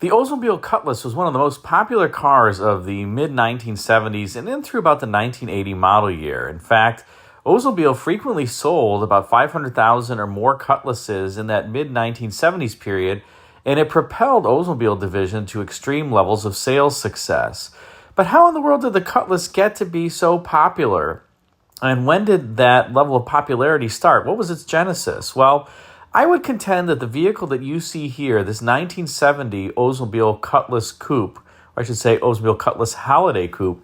The Oldsmobile Cutlass was one of the most popular cars of the mid-1970s and then through about the 1980 model year. In fact, Oldsmobile frequently sold about 500,000 or more Cutlasses in that mid-1970s period, and it propelled Oldsmobile division to extreme levels of sales success. But how in the world did the Cutlass get to be so popular? And when did that level of popularity start? What was its genesis? Well, I would contend that the vehicle that you see here, this 1970 Oldsmobile Cutlass Coupe, or I should say Oldsmobile Cutlass Holiday Coupe,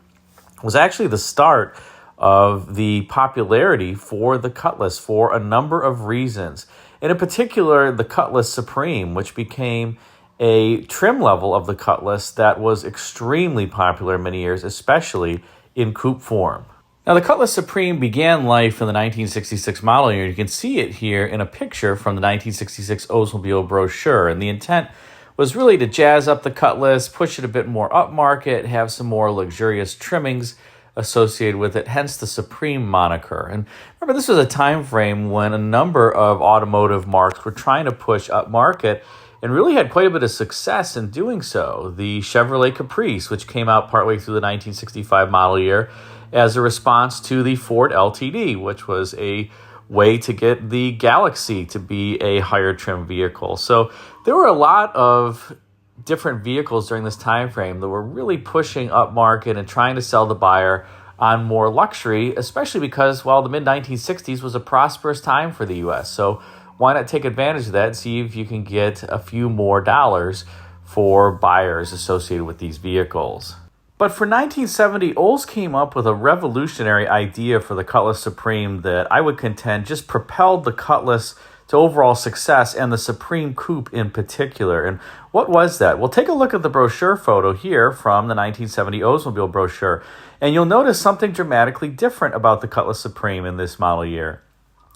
was actually the start of the popularity for the Cutlass for a number of reasons. And in particular, the Cutlass Supreme, which became a trim level of the Cutlass that was extremely popular in many years, especially in coupe form. Now, the Cutlass Supreme began life in the 1966 model year. You can see it here in a picture from the 1966 Oldsmobile brochure. And the intent was really to jazz up the Cutlass, push it a bit more upmarket, have some more luxurious trimmings associated with it, hence the Supreme moniker. And remember, this was a time frame when a number of automotive marques were trying to push upmarket and really had quite a bit of success in doing so. The Chevrolet Caprice, which came out partway through the 1965 model year, as a response to the Ford LTD, which was a way to get the Galaxy to be a higher trim vehicle. So there were a lot of different vehicles during this time frame that were really pushing up market and trying to sell the buyer on more luxury, especially because, well, the mid-1960s was a prosperous time for the U.S. So why not take advantage of that and see if you can get a few more dollars for buyers associated with these vehicles. But for 1970, Olds came up with a revolutionary idea for the Cutlass Supreme that I would contend just propelled the Cutlass to overall success, and the Supreme Coupe in particular. And what was that? Well, take a look at the brochure photo here from the 1970 Oldsmobile brochure, and you'll notice something dramatically different about the Cutlass Supreme in this model year.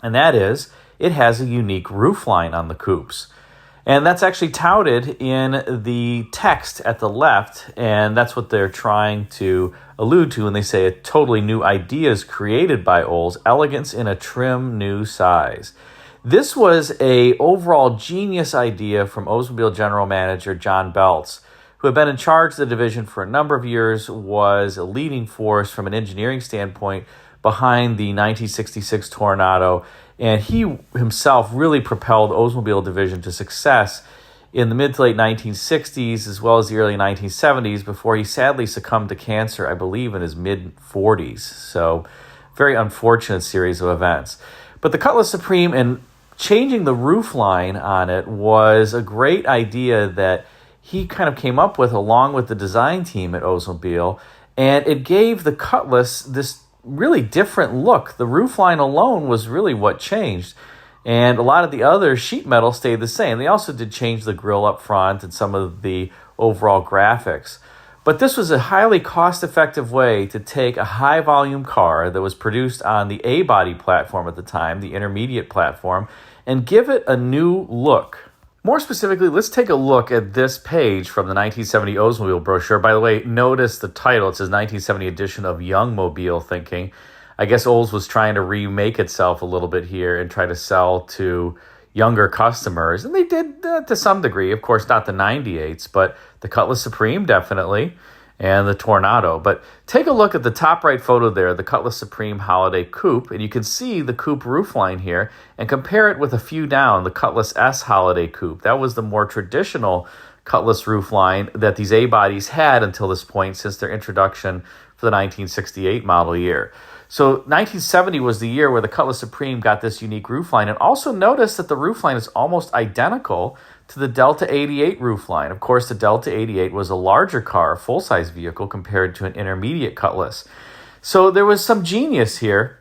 And that is, it has a unique roofline on the coupes. And that's actually touted in the text at the left, and that's what they're trying to allude to when they say a totally new idea is created by Olds, elegance in a trim new size. This was a overall genius idea from Oldsmobile General Manager John Beltz, who had been in charge of the division for a number of years, was a leading force from an engineering standpoint behind the 1966 Tornado, and he himself really propelled Oldsmobile division to success in the mid to late 1960s as well as the early 1970s before he sadly succumbed to cancer, I believe, in his mid-40s. So very unfortunate series of events. But the Cutlass Supreme and changing the roofline on it was a great idea that he kind of came up with along with the design team at Oldsmobile, and it gave the Cutlass this really different look. The roofline alone was really what changed, and a lot of the other sheet metal stayed the same. They also did change the grille up front and some of the overall graphics. But this was a highly cost-effective way to take a high-volume car that was produced on the A-body platform at the time, the intermediate platform, and give it a new look. More specifically, let's take a look at this page from the 1970 Oldsmobile brochure. By the way, notice the title. It says 1970 edition of Young Mobile thinking. I guess Olds was trying to remake itself a little bit here and try to sell to younger customers. And they did to some degree. Of course, not the 98s, but the Cutlass Supreme definitely, and the Tornado. But take a look at the top right photo there, the Cutlass Supreme Holiday Coupe, and you can see the coupe roofline here, and compare it with a few down, the Cutlass S Holiday Coupe. That was the more traditional Cutlass roofline that these A-bodies had until this point since their introduction for the 1968 model year. So 1970 was the year where the Cutlass Supreme got this unique roofline, and also notice that the roofline is almost identical to the Delta 88 roofline. Of course, the Delta 88 was a larger car, a full-size vehicle, compared to an intermediate Cutlass. So there was some genius here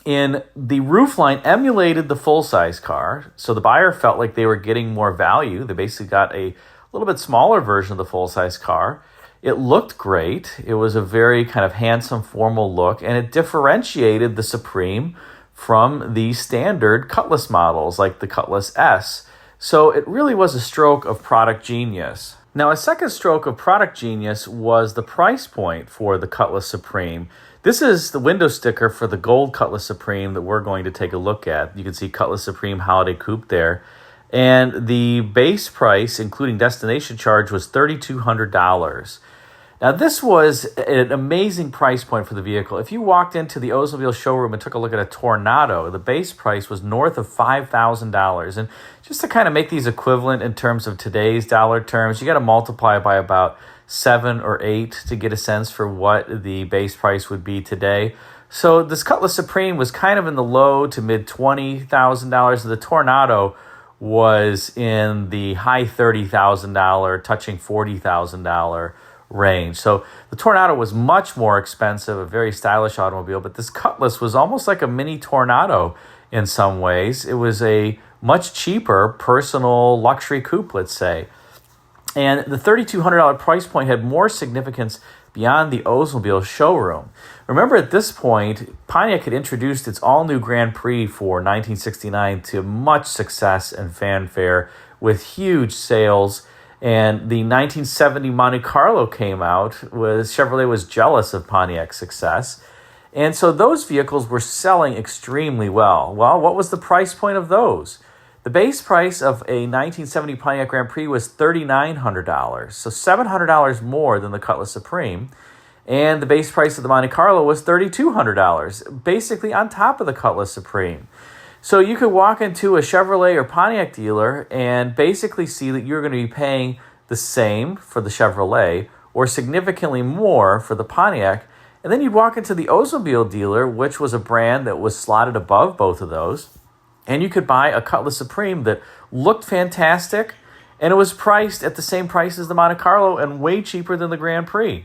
in the roofline emulated the full-size car, so the buyer felt like they were getting more value. They basically got a little bit smaller version of the full-size car. It looked great. It was a very kind of handsome, formal look, and it differentiated the Supreme from the standard Cutlass models like the Cutlass S. So it really was a stroke of product genius. Now, a second stroke of product genius was the price point for the Cutlass Supreme. This is the window sticker for the gold Cutlass Supreme that we're going to take a look at. You can see Cutlass Supreme Holiday Coupe there. And the base price, including destination charge, was $3,200. Now, this was an amazing price point for the vehicle. If you walked into the Oldsmobile showroom and took a look at a Tornado, the base price was north of $5,000. And just to kind of make these equivalent in terms of today's dollar terms, you got to multiply by about 7 or 8 to get a sense for what the base price would be today. So this Cutlass Supreme was kind of in the low to mid $20,000. The Tornado was in the high $30,000, touching $40,000 range. So the Tornado was much more expensive, a very stylish automobile, but this Cutlass was almost like a mini Tornado in some ways. It was a much cheaper personal luxury coupe, let's say. And the $3,200 price point had more significance beyond the Oldsmobile showroom. Remember, at this point, Pontiac had introduced its all-new Grand Prix for 1969 to much success and fanfare with huge sales. And the 1970 Monte Carlo came out. Chevrolet was jealous of Pontiac's success. And so those vehicles were selling extremely well. Well, what was the price point of those? The base price of a 1970 Pontiac Grand Prix was $3,900, so $700 more than the Cutlass Supreme. And the base price of the Monte Carlo was $3,200, basically on top of the Cutlass Supreme. So you could walk into a Chevrolet or Pontiac dealer and basically see that you're going to be paying the same for the Chevrolet or significantly more for the Pontiac. And then you'd walk into the Oldsmobile dealer, which was a brand that was slotted above both of those, and you could buy a Cutlass Supreme that looked fantastic, and it was priced at the same price as the Monte Carlo and way cheaper than the Grand Prix.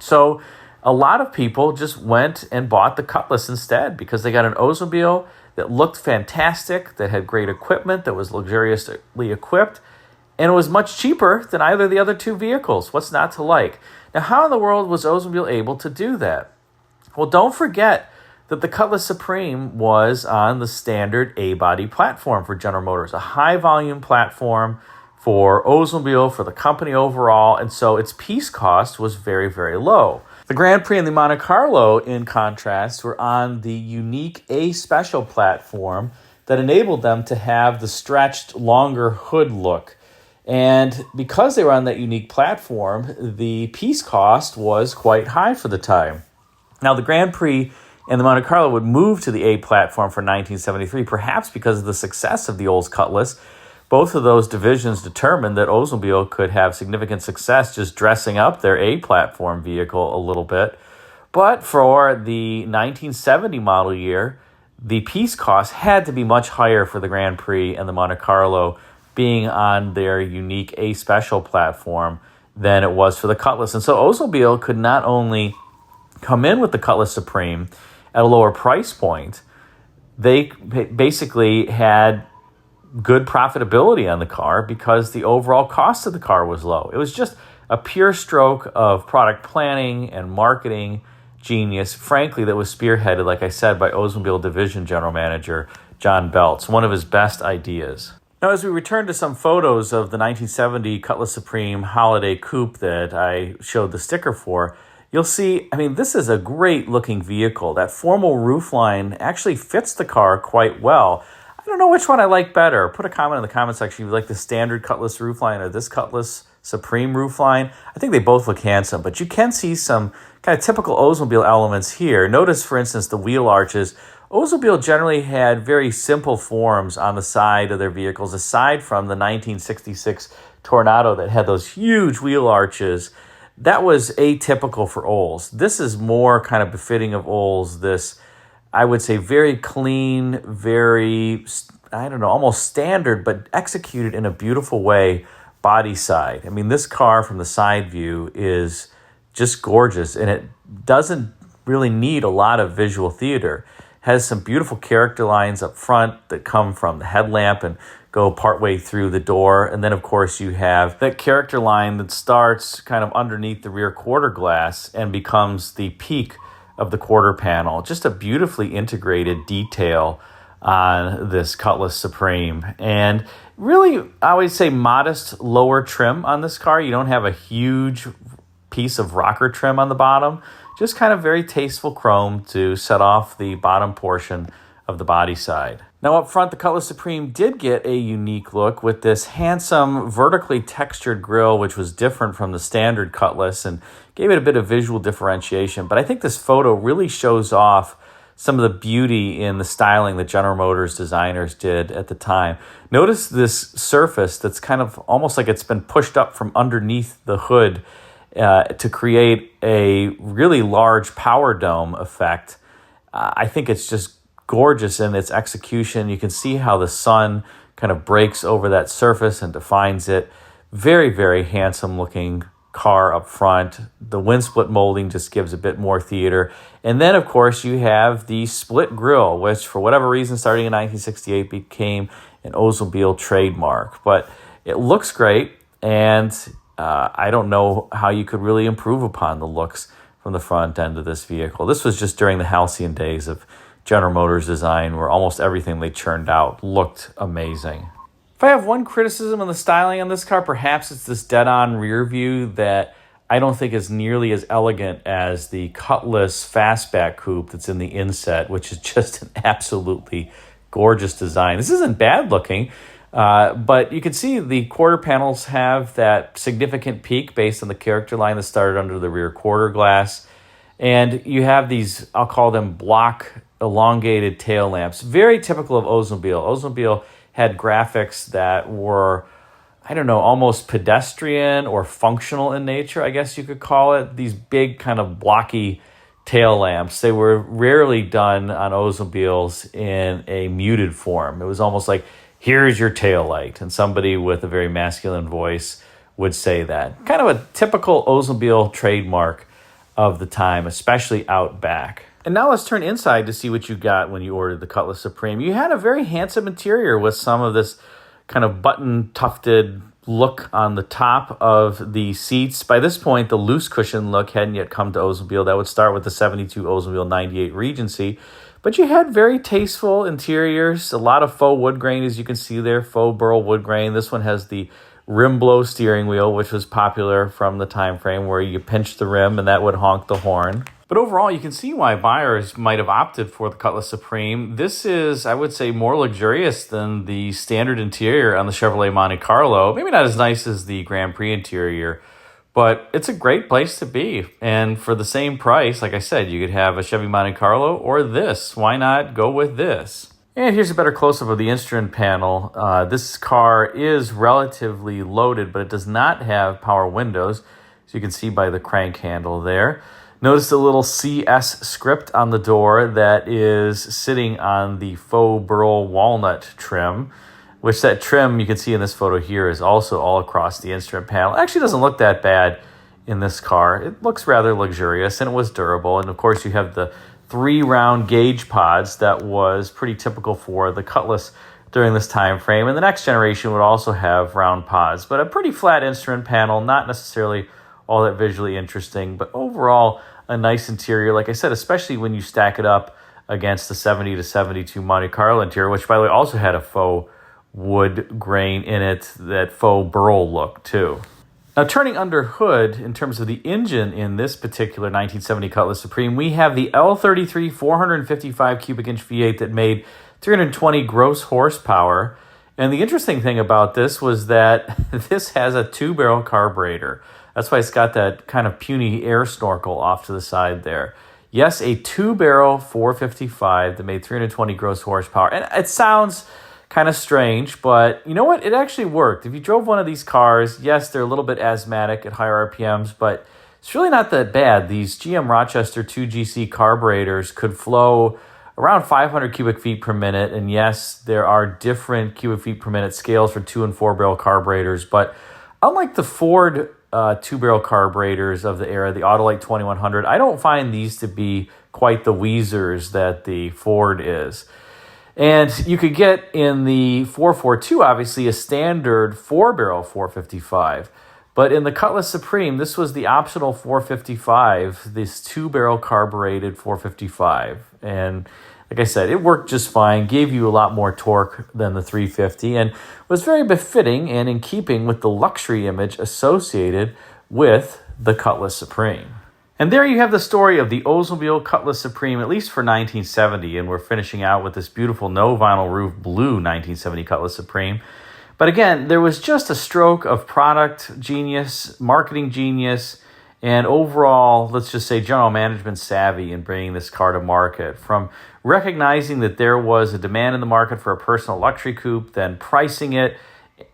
So a lot of people just went and bought the Cutlass instead because they got an Oldsmobile that looked fantastic, that had great equipment, that was luxuriously equipped, and it was much cheaper than either of the other two vehicles. What's not to like? Now, how in the world was Oldsmobile able to do that? Well, don't forget that the Cutlass Supreme was on the standard A-body platform for General Motors, a high-volume platform for Oldsmobile, for the company overall, and so its piece cost was very, very low. The Grand Prix and the Monte Carlo, in contrast, were on the unique A-Special platform that enabled them to have the stretched, longer hood look. And because they were on that unique platform, the piece cost was quite high for the time. Now, the Grand Prix and the Monte Carlo would move to the A platform for 1973, perhaps because of the success of the Olds Cutlass. Both of those divisions determined that Oldsmobile could have significant success just dressing up their A platform vehicle a little bit. But for the 1970 model year, the piece cost had to be much higher for the Grand Prix and the Monte Carlo being on their unique A Special platform than it was for the Cutlass. And so Oldsmobile could not only come in with the Cutlass Supreme at a lower price point, they basically had good profitability on the car because the overall cost of the car was low. It was just a pure stroke of product planning and marketing genius, frankly, that was spearheaded, like I said, by Oldsmobile Division General Manager John Belts, one of his best ideas. Now, as we return to some photos of the 1970 Cutlass Supreme Holiday Coupe that I showed the sticker for, you'll see, this is a great-looking vehicle. That formal roofline actually fits the car quite well. I don't know which one I like better. Put a comment in the comment section if you like the standard Cutlass roofline or this Cutlass Supreme roofline. I think they both look handsome, but you can see some kind of typical Oldsmobile elements here. Notice, for instance, the wheel arches. Oldsmobile generally had very simple forms on the side of their vehicles, aside from the 1966 Tornado that had those huge wheel arches. That was atypical for Olds. This is more kind of befitting of Olds, this, I would say, very clean, very, almost standard, but executed in a beautiful way, body side. This car from the side view is just gorgeous, and it doesn't really need a lot of visual theater. It has some beautiful character lines up front that come from the headlamp and go partway through the door. And then, of course, you have that character line that starts kind of underneath the rear quarter glass and becomes the peak of the quarter panel. Just a beautifully integrated detail on this Cutlass Supreme. And really, I would say modest lower trim on this car. You don't have a huge piece of rocker trim on the bottom. Just kind of very tasteful chrome to set off the bottom portion of the body side. Now up front, the Cutlass Supreme did get a unique look with this handsome vertically textured grille, which was different from the standard Cutlass and gave it a bit of visual differentiation. But I think this photo really shows off some of the beauty in the styling that General Motors designers did at the time. Notice this surface that's kind of almost like it's been pushed up from underneath the hood to create a really large power dome effect. I think it's just gorgeous in its execution. You can see how the sun kind of breaks over that surface and defines it. Very, very handsome looking car up front. The wind split molding just gives a bit more theater. And then, of course, you have the split grille, which for whatever reason, starting in 1968, became an Oldsmobile trademark. But it looks great, and I don't know how you could really improve upon the looks from the front end of this vehicle. This was just during the halcyon days of General Motors design, where almost everything they churned out looked amazing. If I have one criticism of the styling on this car, perhaps it's this dead-on rear view that I don't think is nearly as elegant as the Cutlass Fastback Coupe that's in the inset, which is just an absolutely gorgeous design. This isn't bad looking, but you can see the quarter panels have that significant peak based on the character line that started under the rear quarter glass. And you have these, I'll call them block elongated tail lamps, very typical of Oldsmobile. Oldsmobile had graphics that were, I don't know, almost pedestrian or functional in nature, I guess you could call it. These big kind of blocky tail lamps. They were rarely done on Oldsmobiles in a muted form. It was almost like, here's your tail light. And somebody with a very masculine voice would say that. Kind of a typical Oldsmobile trademark of the time, especially out back. And now let's turn inside to see what you got when you ordered the Cutlass Supreme. You had a very handsome interior with some of this kind of button tufted look on the top of the seats. By this point, the loose cushion look hadn't yet come to Oldsmobile. That would start with the 72 Oldsmobile 98 Regency. But you had very tasteful interiors, a lot of faux wood grain, as you can see there, faux burl wood grain. This one has the rim blow steering wheel, which was popular from the time frame where you pinch the rim and that would honk the horn. But overall, you can see why buyers might have opted for the Cutlass Supreme. This is, I would say, more luxurious than the standard interior on the Chevrolet Monte Carlo. Maybe not as nice as the Grand Prix interior, but it's a great place to be. And for the same price, like I said, you could have a Chevy Monte Carlo or this. Why not go with this? And here's a better close-up of the instrument panel. This car is relatively loaded, but it does not have power windows, as you can see by the crank handle there. Notice the little CS script on the door that is sitting on the faux burl walnut trim, which that trim you can see in this photo here is also all across the instrument panel. It actually doesn't look that bad in this car. It looks rather luxurious, and it was durable. And of course, you have the 3 round gauge pods that was pretty typical for the Cutlass during this time frame. And the next generation would also have round pods, but a pretty flat instrument panel, not necessarily all that visually interesting, but overall a nice interior. Like I said, especially when you stack it up against the 70 to 72 Monte Carlo interior, which by the way also had a faux wood grain in it, that faux burl look too. Now turning under hood, in terms of the engine in this particular 1970 Cutlass Supreme, we have the L33 455 cubic inch V8 that made 320 gross horsepower. And the interesting thing about this was that this has a 2-barrel carburetor. That's why it's got that kind of puny air snorkel off to the side there. Yes, a 2-barrel 455 that made 320 gross horsepower. And it sounds kind of strange, but you know what? It actually worked. If you drove one of these cars, yes, they're a little bit asthmatic at higher RPMs, but it's really not that bad. These GM Rochester 2GC carburetors could flow around 500 cubic feet per minute. And yes, there are different cubic feet per minute scales for 2 and 4-barrel carburetors, but unlike the Ford 2-barrel carburetors of the era, the Autolite 2100, I don't find these to be quite the wheezers that the Ford is. And you could get in the 442, obviously, a standard 4-barrel 455. But in the Cutlass Supreme, this was the optional 455, this 2-barrel carbureted 455. And like I said, it worked just fine, gave you a lot more torque than the 350, and was very befitting and in keeping with the luxury image associated with the Cutlass Supreme. And there you have the story of the Oldsmobile Cutlass Supreme, at least for 1970. And we're finishing out with this beautiful no vinyl roof blue 1970 Cutlass Supreme. But again, there was just a stroke of product genius, marketing genius, and overall, let's just say general management savvy in bringing this car to market. From recognizing that there was a demand in the market for a personal luxury coupe, then pricing it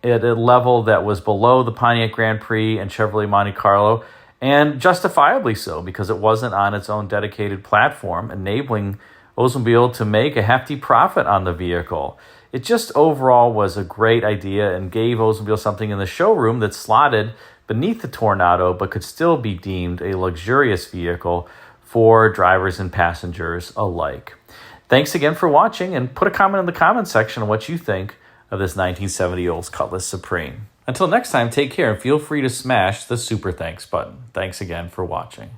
at a level that was below the Pontiac Grand Prix and Chevrolet Monte Carlo, and justifiably so, because it wasn't on its own dedicated platform, enabling Oldsmobile to make a hefty profit on the vehicle. It just overall was a great idea and gave Oldsmobile something in the showroom that slotted beneath the Tornado but could still be deemed a luxurious vehicle for drivers and passengers alike. Thanks again for watching, and put a comment in the comment section on what you think of this 1970 Olds Cutlass Supreme. Until next time, take care and feel free to smash the super thanks button. Thanks again for watching.